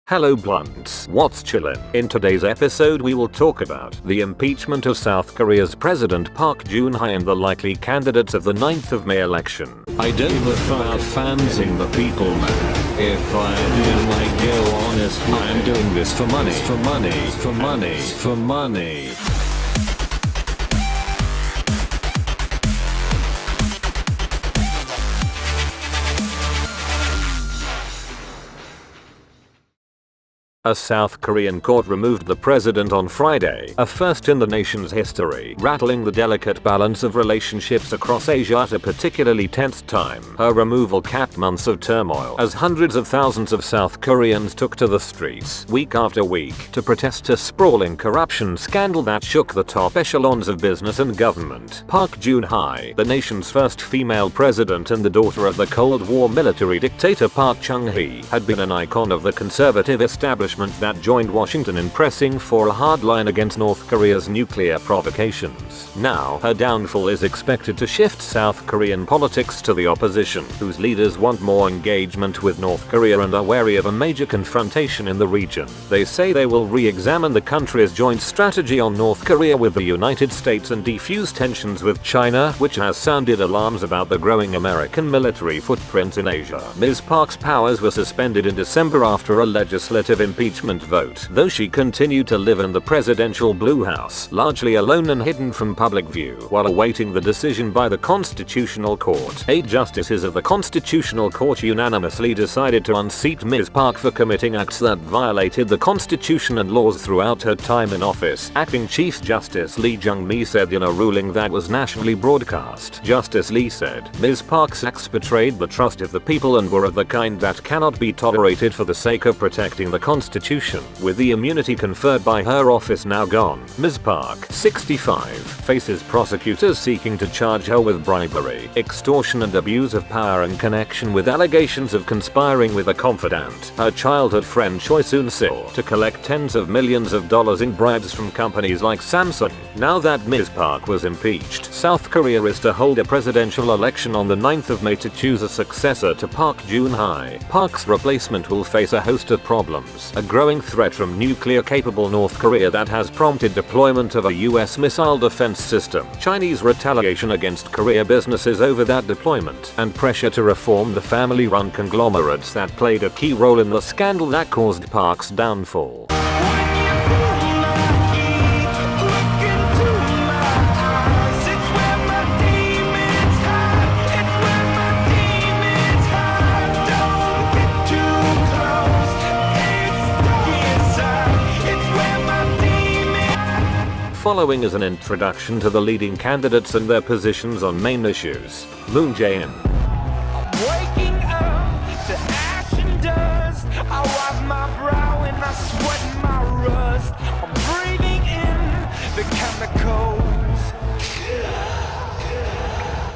Hello blunts, what's chillin'? In today's episode we will talk about the impeachment of South Korea's President Park Geun Hye and the likely candidates of the 9th of May election. I don't prefer fansing the people man. If I do I go honestly, I'm doing this for money, for money, for money, for money. A South Korean court removed the president on Friday, a first in the nation's history, rattling the delicate balance of relationships across Asia at a particularly tense time. Her removal capped months of turmoil as hundreds of thousands of South Koreans took to the streets week after week to protest a sprawling corruption scandal that shook the top echelons of business and government. Park Geun Hye, the nation's first female president and the daughter of the Cold War military dictator Park Geun Hye, had been an icon of the conservative establishment that joined Washington in pressing for a hard line against North Korea's nuclear provocations. Now, her downfall is expected to shift South Korean politics to the opposition, whose leaders want more engagement with North Korea and are wary of a major confrontation in the region. They say they will re-examine the country's joint strategy on North Korea with the United States and defuse tensions with China, which has sounded alarms about the growing American military footprint in Asia. Ms. Park's powers were suspended in December after a legislative impeachment vote, though she continued to live in the presidential Blue House, largely alone and hidden from public view, while awaiting the decision by the Constitutional Court. 8 justices of the Constitutional Court unanimously decided to unseat Ms. Park for committing acts that violated the Constitution and laws throughout her time in office. Acting Chief Justice Lee Jung-mi said in a ruling that was nationally broadcast. Justice Lee said, "Ms. Park's acts betrayed the trust of the people and were of the kind that cannot be tolerated for the sake of protecting the Constitution." With the immunity conferred by her office now gone, Ms. Park, 65, faces prosecutors seeking to charge her with bribery, extortion and abuse of power in connection with allegations of conspiring with a confidant, her childhood friend CHEOL-SOO, to collect tens of millions of dollars in bribes from companies like Samsung. Now that Ms. Park was impeached, South Korea is to hold a presidential election on the 9th of May to choose a successor to Park Geun Hye. Park's replacement will face a host of problems. A growing threat from nuclear-capable North Korea that has prompted deployment of a US missile defense system, Chinese retaliation against Korea businesses over that deployment, and pressure to reform the family-run conglomerates that played a key role in the scandal that caused Park's downfall. Following is an introduction to the leading candidates and their positions on main issues. Moon Jae-In. Waking up to ash and dust. I wipe my brow and I sweat my rust. I'm breathing in the chemicals.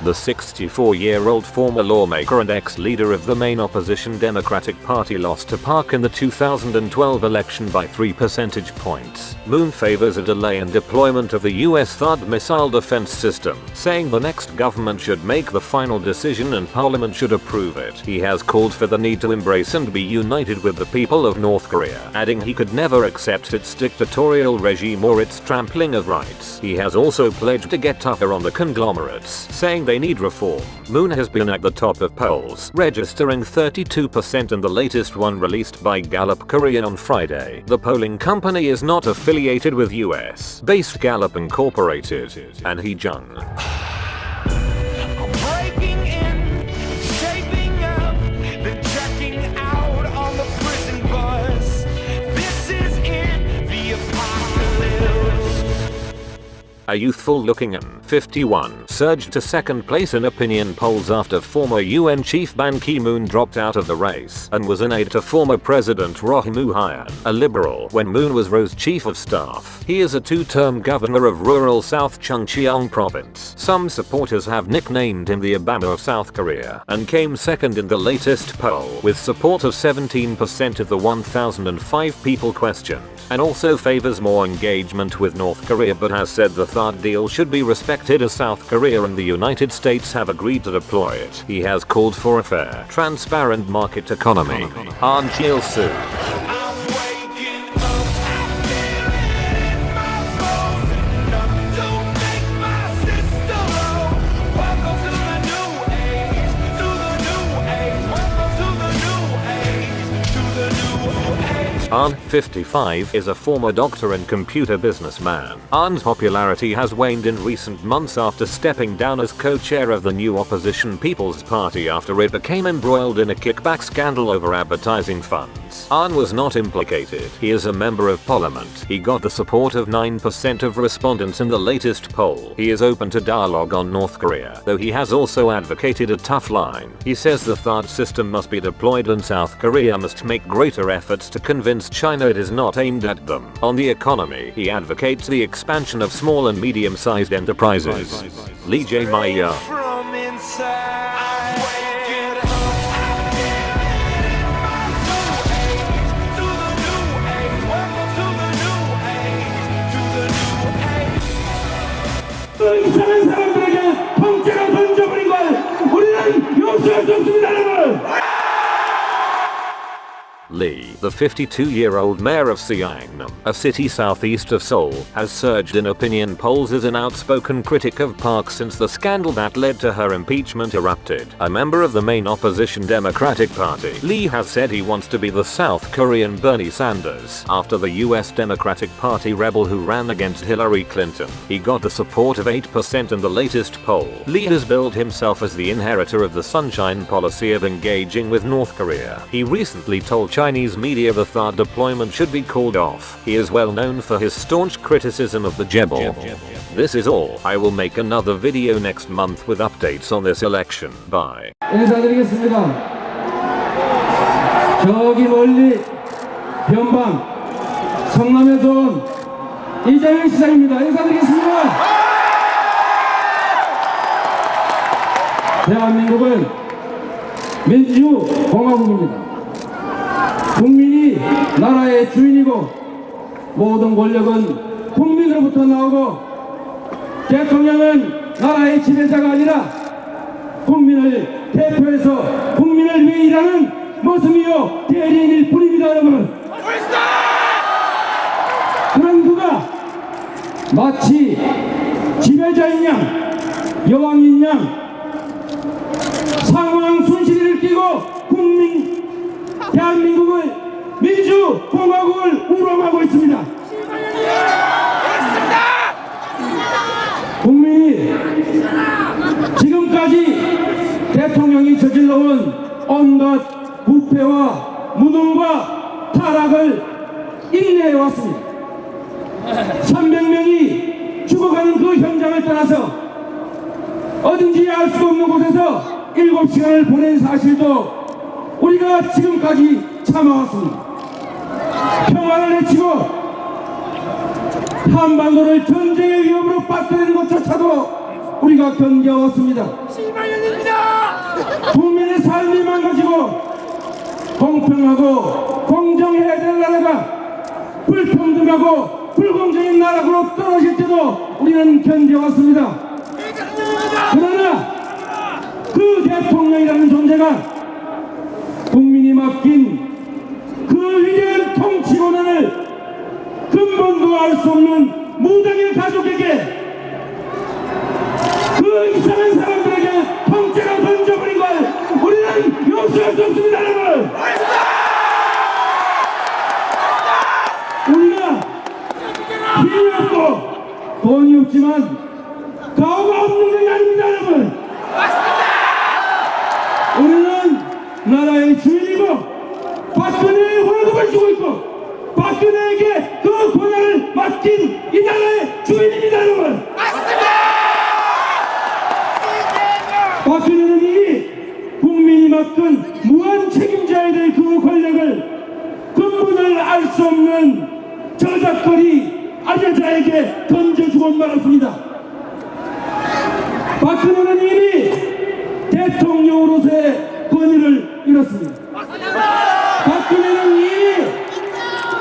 The 64-year-old former lawmaker and ex-leader of the main opposition Democratic Party lost to Park in the 2012 election by 3 percentage points. Moon favors a delay in deployment of the US THAAD missile defense system, saying the next government should make the final decision and parliament should approve it. He has called for the need to embrace and be united with the people of North Korea, adding he could never accept its dictatorial regime or its trampling of rights. He has also pledged to get tougher on the conglomerates, saying they need reform. Moon has been at the top of polls, registering 32% in the latest one released by Gallup Korea on Friday. The polling company is not affiliated with US-based Gallup Incorporated and HEE-JUNG. A youthful-looking 51 surged to second place in opinion polls after former UN chief Ban Ki-moon dropped out of the race and was an aide to former President Roh Moo-hyun, a liberal, when Moon was Roh's chief of staff. He is a 2-term governor of rural South Chungcheong province. Some supporters have nicknamed him the Obama of South Korea, and came second in the latest poll with support of 17% of the 1,005 people questioned, and also favors more engagement with North Korea but has said the THAAD deal should be respected as South Korea and the United States have agreed to deploy it. He has called for a fair, transparent market economy. CHEOL-SOO. Ahn, 55, is a former doctor and computer businessman. Ahn's popularity has waned in recent months after stepping down as co-chair of the new opposition People's Party after it became embroiled in a kickback scandal over advertising funds. Ahn was not implicated. He is a member of parliament. He got the support of 9% of respondents in the latest poll. He is open to dialogue on North Korea, though he has also advocated a tough line. He says the THAAD system must be deployed and South Korea must make greater efforts to convince China it is not aimed at them. On the economy, he advocates the expansion of small and medium-sized enterprises. Lee JAE-MYUNG. From inside, wake it up. To the new age, welcome to the new age, to the new age. 이상한 사람들에게 통째로 던져버린 걸 우리는 용서할 수 없습니다, 여러분! Lee, the 52-year-old mayor of CHEOL-SOO, a city southeast of Seoul, has surged in opinion polls as an outspoken critic of Park since the scandal that led to her impeachment erupted. A member of the main opposition Democratic Party, Lee has said he wants to be the South Korean Bernie Sanders after the US Democratic Party rebel who ran against Hillary Clinton. He got the support of 8% in the latest poll. Lee has billed himself as the inheritor of the Sunshine policy of engaging with North Korea. He recently told Chinese media the THAAD deployment should be called off. He is well known for his staunch criticism of the JAE-IN. This is all. I will make another video next month with updates on this election. Bye. 인사드리겠습니다. 저기 멀리 변방 성남에서 온 이재명 시장입니다. 인사드리겠습니다. 대한민국은 민주공화국입니다. 국민이 나라의 주인이고 모든 권력은 국민으로부터 나오고 대통령은 나라의 지배자가 아니라 국민을 대표해서 국민을 위해 일하는 모습이요 대리인일 뿐입니다, 여러분. 그런 그가 마치 지배자인 양 여왕인 양 상황 순실이를 끼고 대한민국을 민주공화국을 우롱하고 있습니다. 국민이 지금까지 대통령이 저질러온 온갖 부패와 무능과 타락을 인내해왔습니다. 300명이 죽어가는 그 현장을 떠나서 어딘지 알 수 없는 곳에서 7시간을 보낸 사실도 우리가 지금까지 참아왔습니다. 평화를 외치고 한반도를 전쟁의 위협으로 빠뜨리는 것조차도 우리가 견뎌왔습니다. 국민의 삶이 망가지고 공평하고 공정해야 될 나라가 불평등하고 불공정인 나라로 떨어질 때도 우리는 견뎌왔습니다. 그러나 그 대통령이라는 존재가 국민이 맡긴 그 위대한 통치 권한을 근본도 알 수 없는 무당의 가족에게 그 이상한 사람들에게 통째로 던져버린 걸 우리는 용서할 수 없습니다, 여러분! 우리가 힘이 없고 돈이 없지만 가오가 없는 게 아닙니다, 여러분! 우리는 나라의 주인이고 박근혜의 월급을 주고 있고 박근혜에게 그 권한을 맡긴 이 나라의 주인입니다, 여러분. 박근혜는 이미 국민이 맡은 무한 책임져야 될 그 권력을 근본을 알 수 없는 저작거리 아재자에게 던져주고 말았습니다. 박근혜는 이미 대통령으로서의 권위를 잃었습니다. 박근혜는 이미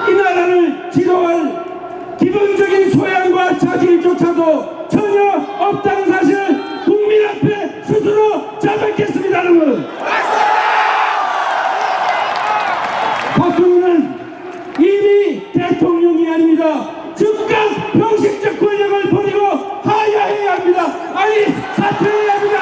이 나라를 지도할 기본적인 소양과 자질조차도 전혀 없다는 사실을 국민 앞에 스스로 자백했습니다, 여러분. 박근혜는 이미 대통령이 아닙니다. 즉각 병식적 권력을 버리고 하야해야 합니다. 아니 사퇴해야 합니다.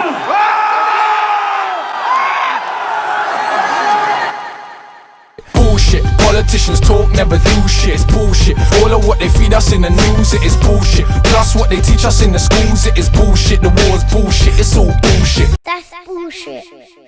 Bullshit. Politicians talk, never do shit, it's bullshit. All of what they feed us in the news, it is bullshit. Plus what they teach us in the schools, it is bullshit. The war's bullshit, it's all bullshit. That's bullshit.